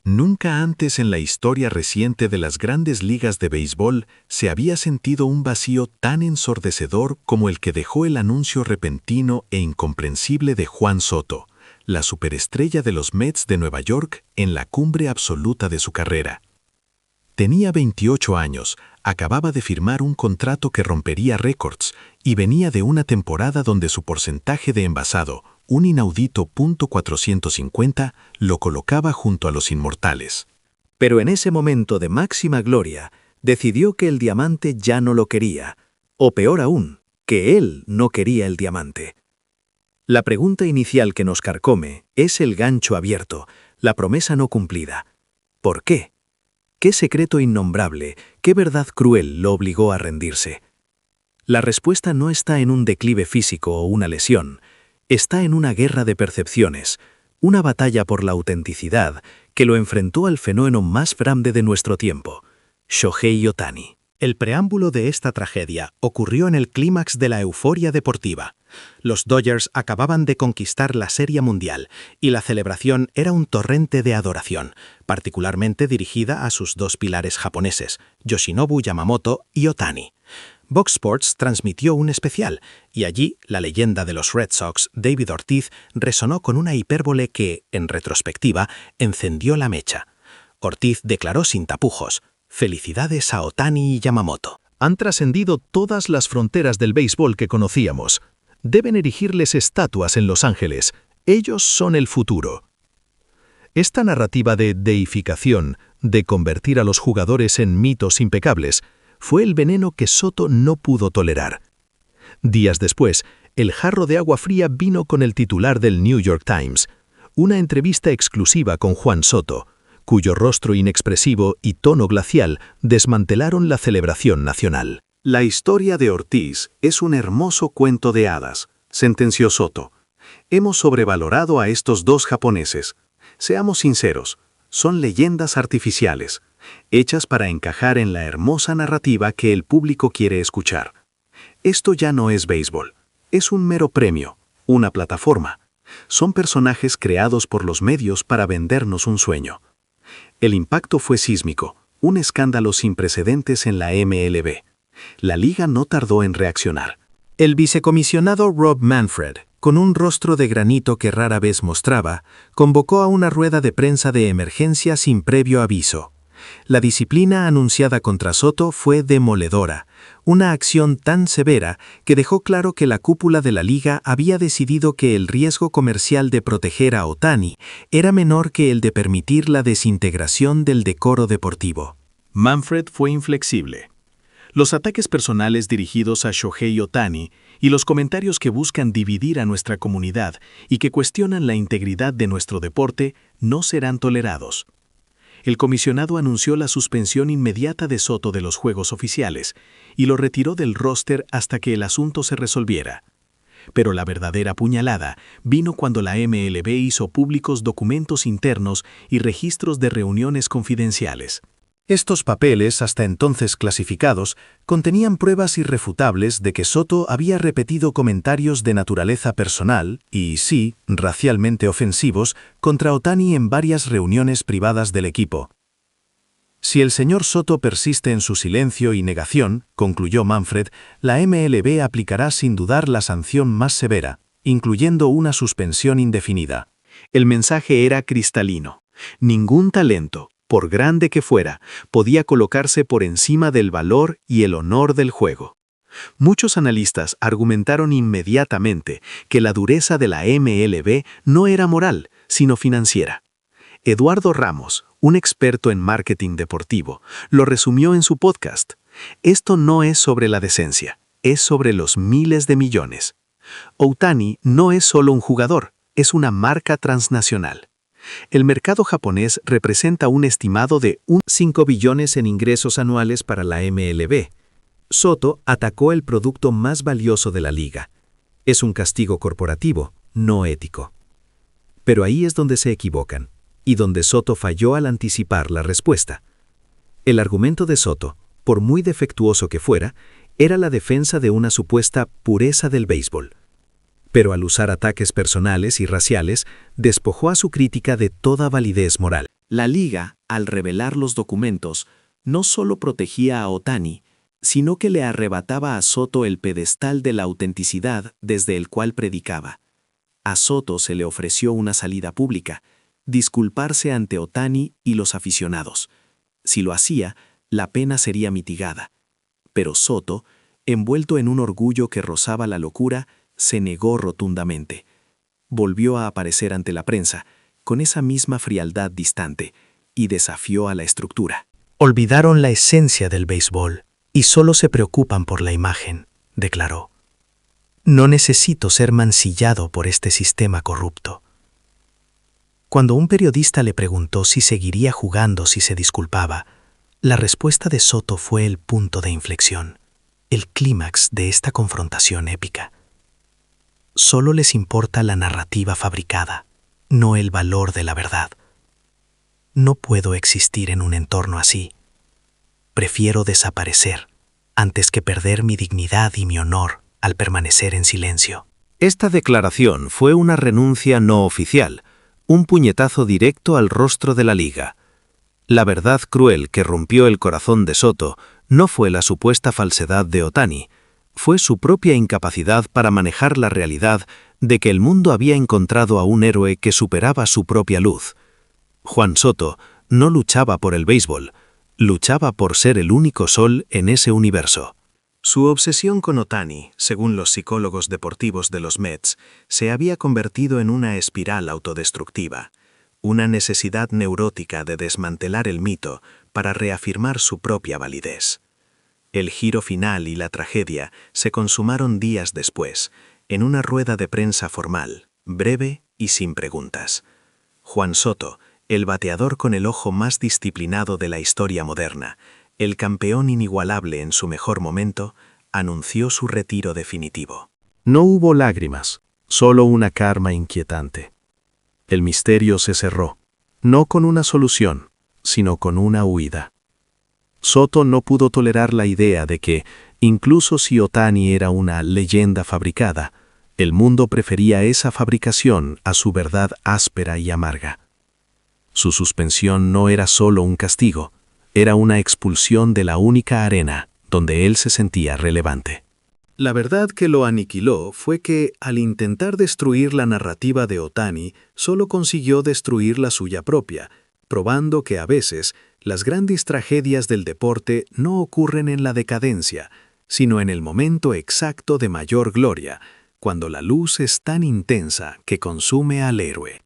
Nunca antes en la historia reciente de las grandes ligas de béisbol se había sentido un vacío tan ensordecedor como el que dejó el anuncio repentino e incomprensible de Juan Soto, la superestrella de los Mets de Nueva York en la cumbre absoluta de su carrera. Tenía 28 años, acababa de firmar un contrato que rompería récords y venía de una temporada donde su porcentaje de envasado, un inaudito .450, lo colocaba junto a los inmortales. Pero en ese momento de máxima gloria, decidió que el diamante ya no lo quería, o peor aún, que él no quería el diamante. La pregunta inicial que nos carcome es el gancho abierto, la promesa no cumplida. ¿Por qué? ¿Qué secreto innombrable, qué verdad cruel lo obligó a rendirse? La respuesta no está en un declive físico o una lesión, está en una guerra de percepciones, una batalla por la autenticidad que lo enfrentó al fenómeno más grande de nuestro tiempo, Shohei Ohtani. El preámbulo de esta tragedia ocurrió en el clímax de la euforia deportiva. Los Dodgers acababan de conquistar la Serie Mundial y la celebración era un torrente de adoración, particularmente dirigida a sus dos pilares japoneses, Yoshinobu Yamamoto y Ohtani. Fox Sports transmitió un especial, y allí la leyenda de los Red Sox, David Ortiz, resonó con una hipérbole que, en retrospectiva, encendió la mecha. Ortiz declaró sin tapujos: «Felicidades a Ohtani y Yamamoto. Han trascendido todas las fronteras del béisbol que conocíamos. Deben erigirles estatuas en Los Ángeles. Ellos son el futuro». Esta narrativa de deificación, de convertir a los jugadores en mitos impecables, fue el veneno que Soto no pudo tolerar. Días después, el jarro de agua fría vino con el titular del New York Times, una entrevista exclusiva con Juan Soto, cuyo rostro inexpresivo y tono glacial desmantelaron la celebración nacional. La historia de Ortiz es un hermoso cuento de hadas, sentenció Soto. Hemos sobrevalorado a estos dos japoneses. Seamos sinceros, son leyendas artificiales, hechas para encajar en la hermosa narrativa que el público quiere escuchar. Esto ya no es béisbol, es un mero premio, una plataforma. Son personajes creados por los medios para vendernos un sueño. El impacto fue sísmico, un escándalo sin precedentes en la MLB. La liga no tardó en reaccionar. El vicecomisionado Rob Manfred, con un rostro de granito que rara vez mostraba, convocó a una rueda de prensa de emergencia sin previo aviso. La disciplina anunciada contra Soto fue demoledora, una acción tan severa que dejó claro que la cúpula de la liga había decidido que el riesgo comercial de proteger a Ohtani era menor que el de permitir la desintegración del decoro deportivo. Manfred fue inflexible. Los ataques personales dirigidos a Shohei Ohtani y los comentarios que buscan dividir a nuestra comunidad y que cuestionan la integridad de nuestro deporte no serán tolerados. El comisionado anunció la suspensión inmediata de Soto de los juegos oficiales y lo retiró del roster hasta que el asunto se resolviera. Pero la verdadera puñalada vino cuando la MLB hizo públicos documentos internos y registros de reuniones confidenciales. Estos papeles, hasta entonces clasificados, contenían pruebas irrefutables de que Soto había repetido comentarios de naturaleza personal y, sí, racialmente ofensivos, contra Ohtani en varias reuniones privadas del equipo. Si el señor Soto persiste en su silencio y negación, concluyó Manfred, la MLB aplicará sin dudar la sanción más severa, incluyendo una suspensión indefinida. El mensaje era cristalino. Ningún talento, por grande que fuera, podía colocarse por encima del valor y el honor del juego. Muchos analistas argumentaron inmediatamente que la dureza de la MLB no era moral, sino financiera. Eduardo Ramos, un experto en marketing deportivo, lo resumió en su podcast. Esto no es sobre la decencia, es sobre los miles de millones. Ohtani no es solo un jugador, es una marca transnacional. El mercado japonés representa un estimado de 5 billones en ingresos anuales para la MLB. Soto atacó el producto más valioso de la liga. Es un castigo corporativo, no ético. Pero ahí es donde se equivocan, y donde Soto falló al anticipar la respuesta. El argumento de Soto, por muy defectuoso que fuera, era la defensa de una supuesta pureza del béisbol. Pero al usar ataques personales y raciales, despojó a su crítica de toda validez moral. La Liga, al revelar los documentos, no solo protegía a Otani, sino que le arrebataba a Soto el pedestal de la autenticidad desde el cual predicaba. A Soto se le ofreció una salida pública, disculparse ante Otani y los aficionados. Si lo hacía, la pena sería mitigada. Pero Soto, envuelto en un orgullo que rozaba la locura, se negó rotundamente. Volvió a aparecer ante la prensa, con esa misma frialdad distante, y desafió a la estructura. Olvidaron la esencia del béisbol y solo se preocupan por la imagen, declaró. No necesito ser mancillado por este sistema corrupto. Cuando un periodista le preguntó si seguiría jugando si se disculpaba, la respuesta de Soto fue el punto de inflexión, el clímax de esta confrontación épica. Solo les importa la narrativa fabricada, no el valor de la verdad. No puedo existir en un entorno así. Prefiero desaparecer antes que perder mi dignidad y mi honor al permanecer en silencio. Esta declaración fue una renuncia no oficial, un puñetazo directo al rostro de la Liga. La verdad cruel que rompió el corazón de Soto no fue la supuesta falsedad de Otani, fue su propia incapacidad para manejar la realidad de que el mundo había encontrado a un héroe que superaba su propia luz. Juan Soto no luchaba por el béisbol, luchaba por ser el único sol en ese universo. Su obsesión con Otani, según los psicólogos deportivos de los Mets, se había convertido en una espiral autodestructiva, una necesidad neurótica de desmantelar el mito para reafirmar su propia validez. El giro final y la tragedia se consumaron días después, en una rueda de prensa formal, breve y sin preguntas. Juan Soto, el bateador con el ojo más disciplinado de la historia moderna, el campeón inigualable en su mejor momento, anunció su retiro definitivo. No hubo lágrimas, solo una calma inquietante. El misterio se cerró, no con una solución, sino con una huida. Soto no pudo tolerar la idea de que, incluso si Otani era una leyenda fabricada, el mundo prefería esa fabricación a su verdad áspera y amarga. Su suspensión no era solo un castigo, era una expulsión de la única arena donde él se sentía relevante. La verdad que lo aniquiló fue que, al intentar destruir la narrativa de Otani, solo consiguió destruir la suya propia, probando que a veces las grandes tragedias del deporte no ocurren en la decadencia, sino en el momento exacto de mayor gloria, cuando la luz es tan intensa que consume al héroe.